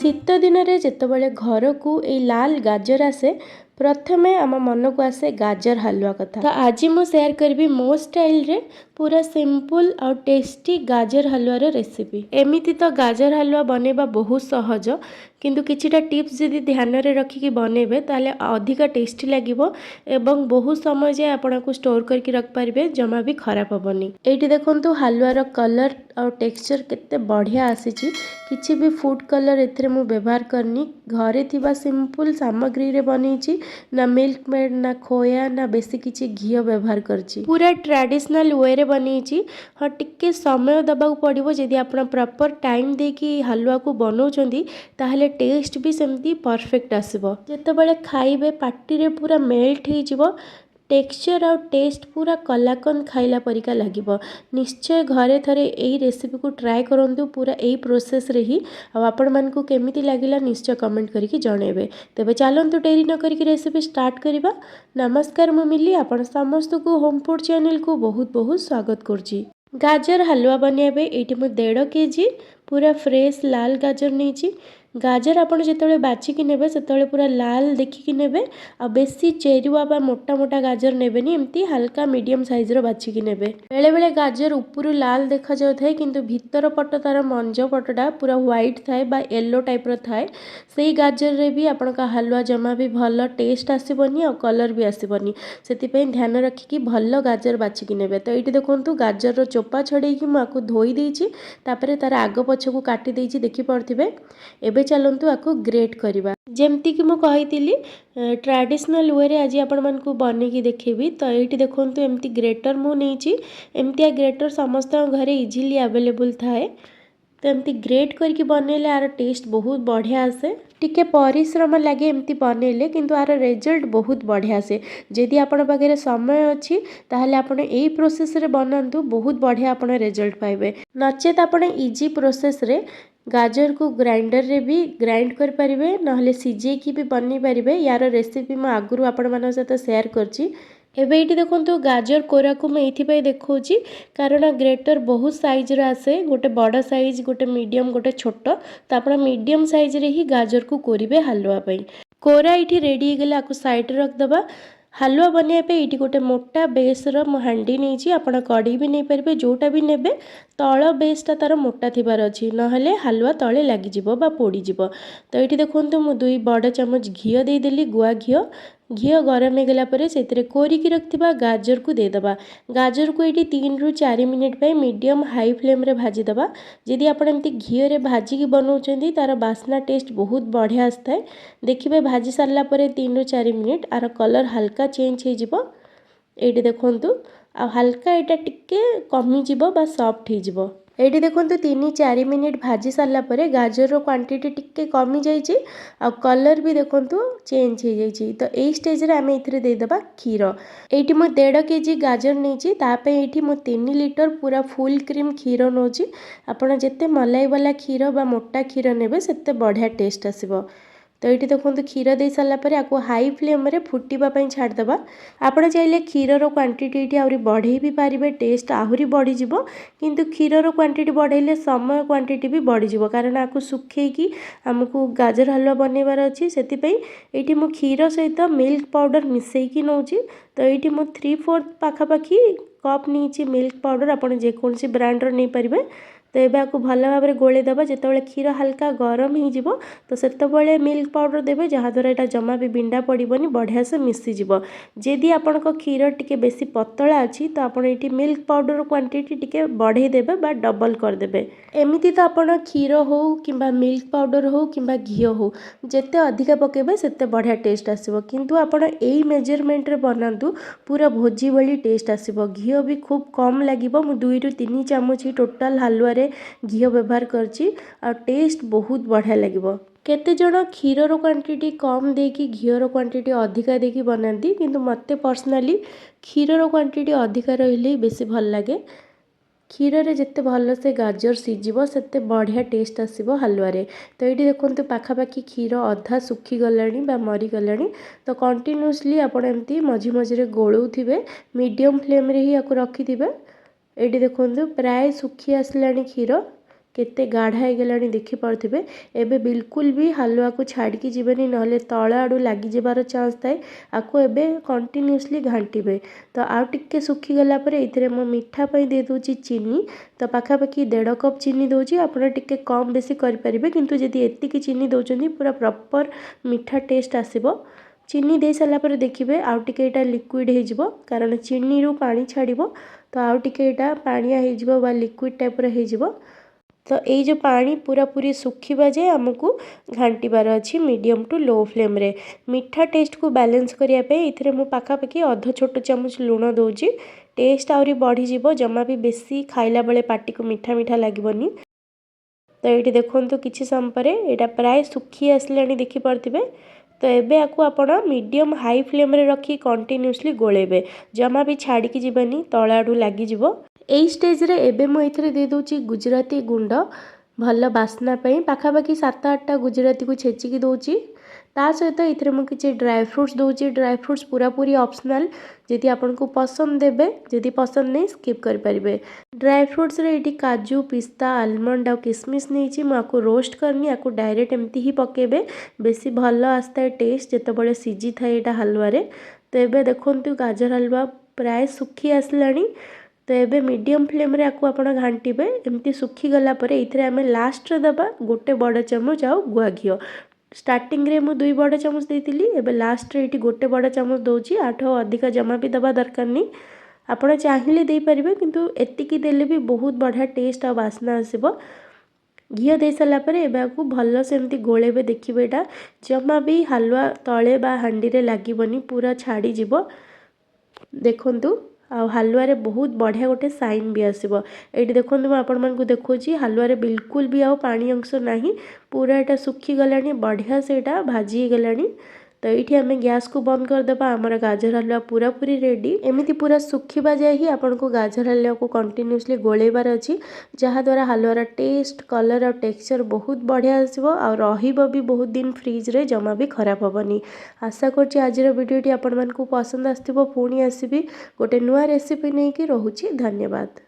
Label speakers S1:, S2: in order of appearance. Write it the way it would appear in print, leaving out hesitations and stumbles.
S1: शीत दिन में जितेबाला घर को ये लाल गाजर आसे प्रथमे आम मन को आसे गाजर हलवा कथा। तो आज मु शेयर करी मो स्टाइल रे पूरा सिंपल और टेस्टी गाजर हलवार रेसिपी। एमिति तो गाजर हलवा बनैबा बहुत सहज, किंतु किछिटा टिप्स जदि ध्यान रे रखिकी बनैबे ताले अधिका टेस्टी लागिबो एवं बहुत समय जाए आपन को स्टोर करके रख पारिबे, जमा भी खराब हेबनी। एठी देखंतु हलवार कलर और टेक्सचर केते बढ़िया आसीची। किछि भी फूड कलर एथरे मु व्यवहार करनी, घरे थिबा सिंपल सामग्री रे बनैची। ना मिल्क मेड ना खोया ना बेसी किछि घी व्यवहार करची, पूरा ट्रेडिशनल वे रे बनैची। हाँ टिके समय दबाक पड़िबो, जदि आपण प्रॉपर टाइम देकी हलवा को बनाउचंदी ताहले टेस्ट भी सेमती परफेक्ट आसीबो। जेतेबेले खाइबे पार्टी रे पूरा मेल्ट हे जिवो, टेक्सचर और टेस्ट पूरा कलाकंद खाइला परिका लागिबो। निश्चय घरे थरे एई रेसिपी को ट्राई करंतु, पूरा एई प्रोसेस रे ही। आ आपण मन को केमिति लागिला निश्चय कमेंट करके जणेबे। तेबे चलंतु डेरी न करके रेसिपी स्टार्ट करिबा। नमस्कार, मु मिली आपण समस्त को होम फूड चैनल को बहुत बहुत स्वागत करची। गाजर हलवा बनेबे एठी मु 1.5 केजी पूरा फ्रेश लाल गाजर नेची। गाजर आपण जेतले बाछिकी नेबे सेतले पूरा लाल देखिकी नेबे, आ बेसी चेरुआ बा मोटा मोटा गाजर नेबेनी, एमती हल्का मीडियम साइज रो बाछिकी नेबे। बेले बेले गाजर ऊपर लाल देखा जाउ थाए, किंतु भीतर पट तार मंज पटटा पूरा व्हाइट थाए बा येलो टाइप रो थाए। सेही गाजर रे भी आपण का हलवा जमा भी भलो टेस्ट आसीबनी और कलर भी आसीबनी। सेति पे ध्यान रखिकी भलो गाजर बाछिकी नेबे। तो एठी देखंतु गाजर रो चोपा छडेकी मु आकु धोई देइची, तापरे तार आग पछ को काटी देइची, देखि पड़थिबे। एबे चलंतु आकु ग्रेट करिबा। जेमती कि मु कहितिली ट्रेडिशनल वे रे आज आपण मन को बनेकी देखेबी। तो एठी देखंतु एमती ग्रेटर मु नेची। एमती ग्रेटर समस्त घरे इजीली अवेलेबल थाए। तो एमती ग्रेट करके बनैले आर टेस्ट बहुत बढ़िया आसे। टिके परिश्रम लगे एमती बनैले, किंतु आर रिजल्ट बहुत बढ़िया आसे। जदि आपण पाखरे समय अछि ताहले आपण एई प्रोसेस रे बनांतु, बहुत बढ़िया आपण रिजल्ट पाइबे। नचेत आपण इजी प्रोसेस रे गाजर को ग्राइंडर रे भी ग्राइंड कर पारिबे, नहले सिझे की भी बनै पारिबे। यार रेसिपी म आगुरु आपण मानक साथ शेयर करची। एबे एठी देखंतु गाजर कोरा को मैं एथि पय देखौची, कारण ग्रेटर बहुत साइज रे आसे। गोटे बड़ साइज, गोटे मीडियम, गोटे छोट। तो आपण मीडियम साइज रे ही गाजर को कोरिबे हलवा पई। कोरा एठी रेडी हे गेला, आकु साइड रे रख दबा। हलवा बनिया पे एठी गोटे मोटा बेस रो मु हांडी नेची। आपण कड़ी भी नै परबे, जोटा भी नेबे तळ बेसटा तार मोटा थिबार अछि, नहले हलवा तळे लागि जिवो बा पोडी जिवो। तो एठी देखंतु मु 2 बड़ चम्मच घियो दे देली, गुआ घियो। घियो गरम हो गला परे सेतिरे कोरिकी रखथिबा गाजर को दे दबा। गाजर को एठी 3 रु 4 मिनिट पे मीडियम हाई फ्लेम रे भाजी दबा। जदि आपण एमती घियो रे भाजी की बनाउचंदी तार बास्ना टेस्ट बहुत बढ़िया आस्ताय। देखिबे भाजी सारला परे 3 रु 4 मिनिट आर कलर हल्का चेंज हे जिवो। एठी देखंतु आ हल्का एटा टिके कमी जिवो बा सॉफ्ट हे जिवो। एठी देखंतु 3-4 मिनिट भाजी सारला परे गाजर रो क्वांटिटी टिके कमी जाईची, आ कलर भी देखंतु चेंज हे जाईची। तो एई स्टेज रे आमे इथरे दे दबा खीर। एठी मु 1.5 केजी गाजर नेची, ता पे एठी मु 3 लीटर पूरा फुल क्रीम खीर नोची। आपण जेते मलाई वाला खीर बा मोटा खीर नेबे सेते बढ़िया टेस्ट आसीबो। तो ये देखो क्षीर दे सारा पर आपको हाई फ्लेम रे फुटवा छाड़दबा। आपड़ चाहिए क्षीर क्वांटिटी आहरी बढ़े भी पारे, टेस्ट आहरी बढ़ीज, किंतु क्षीर क्वांटिटी बढ़ेले समय क्वांटिटी भी बढ़ीज, कारण आपको सुखेकी आमको गाजर हलवा बनइबार अच्छी। से ये मु क्षीर सहित मिल्क पाउडर मिसेकी नौची। तो ये 3/4 पाखापाखि कप नहीं मिल्क पाउडर, आपड़ जेकोसी ब्रांडर नहीं पारे। तो ये आपको भल भाव में गोलेदबा। जिते क्षीर हल्का गरम हो तो सेतबे मिल्क पाउडर देवे, जहाँद्वारा यहाँ जमा भी बिंडा पड़ोनी, बढ़िया से मिसीज। जदि आपण क्षीर टी बेसी पतला अच्छी तो आप मिल्क पाउडर क्वांटिटी टी बढ़े देवे बा डबल करदे। एमती तो आप क्षीर हो कि मिल्क पाउडर हो कि घी हो, जिते अधिका पकेबे सेते बढ़िया टेस्ट आसो। किंतु आपड़ यही मेजरमेंट रे बनातु, पूरा भोजी भली टेस्ट आसो। घी भी खूब कम लगे, मु 2 रु 3 चामच ही टोटाल हलवा घी व्यवहार करची, आ टेस्ट बहुत बढ़िया लगे। केते जण क्षीर क्वांटिटी कम देकी घीर क्वांटिटी अधिका देकी बनाती, किंतु मते पर्सनली क्षीर क्वांटिटी अधिका रहिले बेसी भल लगे। क्षीर रे जिते भल से गाजर सीझिबो सेते बढ़िया टेस्ट आसीबो हलवा रे। तो ये देखंतु पाखापाखि क्षीर अधा सुखी गलानी बा मरी गलानी। तो कंटिन्यूअसली आपण एमती मझी मझी गोलौथिबे, मीडियम फ्लेम रे ही याको रखिथिबे। ये देखंतु प्राय सुखी आसलानी क्षीर। केते गाढ़ा ହେଇଗଲାଣି ଦେଖିପାରୁଥିବେ। ଏବେ ବିଲକୁଲ ବି ହାଲୁଆକୁ ଛାଡ଼ିକି ଯିବେନି, ନହେଲେ ତଳ ଆଡ଼ୁ ଲାଗିଯିବାର ଚାନ୍ସ ଥାଏ। ଆକୁ ଏବେ କଣ୍ଟିନ୍ୟୁଅସଲି ଘାଣ୍ଟିବେ। ତ ଆଉ ଟିକେ ଶୁଖିଗଲା ପରେ ଏଥିରେ ମୁଁ ମିଠା ପାଇଁ ଦେଇଦେଉଛି ଚିନି। ତ ପାଖାପାଖି 1.5 କପ୍ ଚିନି ଦେଉଛି। ଆପଣ ଟିକେ କମ୍ ବେଶୀ କରିପାରିବେ, କିନ୍ତୁ ଯଦି ଏତିକି ଚିନି ଦେଉଛନ୍ତି ପୁରା ପ୍ରପର୍ ମିଠା ଟେଷ୍ଟ ଆସିବ। ଚିନି ଦେଇ ସାରିଲା ପରେ ଦେଖିବେ ଆଉ ଟିକେ ଏଇଟା ଲିକ୍ୱିଡ଼ ହେଇଯିବ, କାରଣ ଚିନିରୁ ପାଣି ଛାଡ଼ିବ। ତ ଆଉ ଟିକେ ଏଇଟା ପାଣିଆ ହେଇଯିବ ବା ଲିକ୍ୱିଡ଼ ଟାଇପ୍ର ହେଇଯିବ। तो ये जो पानी पूरा पूरी सुखिबा जाए आमको घांटार अच्छी मीडियम टू लो फ्लेम रे। मीठा टेस्ट को बैलेंस करने ये मुझे पाखापाखि अध छोट चामच लुण दूची। टेस्ट आहरी बढ़ीज, जमा भी बेसी खाइला बेले पाटी को मीठा मीठा लगभग। तो ये देखो किसी समय पर यहाँ प्राय सुखी आसला देखिपे। तो एबे आपको आपण मीडियम हाई फ्लेम रे रखी कंटिन्यूअसली गोलेबे, जमा भी छाड़ी जीवानी तल आड़ू लगिଯିव। एई स्टेज रे एबे मु एथिरे दे दोची गुजराती गुंड भल बास्ना पई। पाखापाखि 7-8टा गुजराती को छेचिकी दोची। ता सहित एथिरे मु किछि ड्राई फ्रूट्स दोची। ड्राई फ्रूट्स पूरा पूरी ऑप्शनल, जदि आपनको पसंद देबे, जदि पसंद नहीं स्किप कर परिबे। ड्राई फ्रूट्स रे एठी काजू, पिस्ता, आलमंड और किशमिश नहीं मुझे रोस्ट करनी। आपको डायरेक्ट एमती ही पकेबे, बेसी भल आसता है टेस्ट जेतेबेले सीझी थाए एटा हलवा रे। तो एबे देखंतु गाजर हलवा प्राय सुखी आसलानी। तो ये मीडियम फ्लेम रे आपको आपण घांटिबे। एमती सुखी गला परे इथरे आमे लास्ट रे दबा गोटे बड़ चामच आउ गुआ घिओ। स्टार्टिंग रे मु 2 बड़ चामच देइतिली, एबे लास्ट रे इटी गोटे बड़ चामच दोची। आठो अधिक जमा भी दबा दरकार नहीं। आपण चाहिए दे पारिबे, किंतु एतिकी देले भी बहुत बढ़िया टेस्ट आ वासना आसीबो। घिओ दे सारा पर एबे भल से एमती गोलेबे। देखिबे एटा जमा भी हलवा तले बा हांडी रे लागिबनी, पूरा छाड़ी जिवो। देखंतु आ हलवा रे बहुत बढ़िया गोटे साइन भी आसीबो। एठी देखंतु मैं आपण मानकु देखोची हलवा रे बिल्कुल भी आ पानी अंश नाही, पूरा एटा सुखी गलानी, बढ़िया से एटा भाजी गलानी। तो ये आम गैस को बंद करदेबा। आमर गाजर हलवा पूरा पूरी रेडी। एमती पूरा सुखिबा जाए ही आपन को गाजर हलवा को कंटिन्यूअसली गोलेबार अच्छी, जहाँ द्वारा हलवार टेस्ट, कलर और टेक्सचर बहुत बढ़िया आसीबो और रहिबो भी बहुत दिन फ्रिज रे, जमा भी खराब हेबनी। आशा करछि आजिर वीडियोटी आपण मानकु पसंद आस्तिबो। पुणी आसीबी गोटे नुआ रेसिपी नहीं कि। रहुछि धन्यवाद।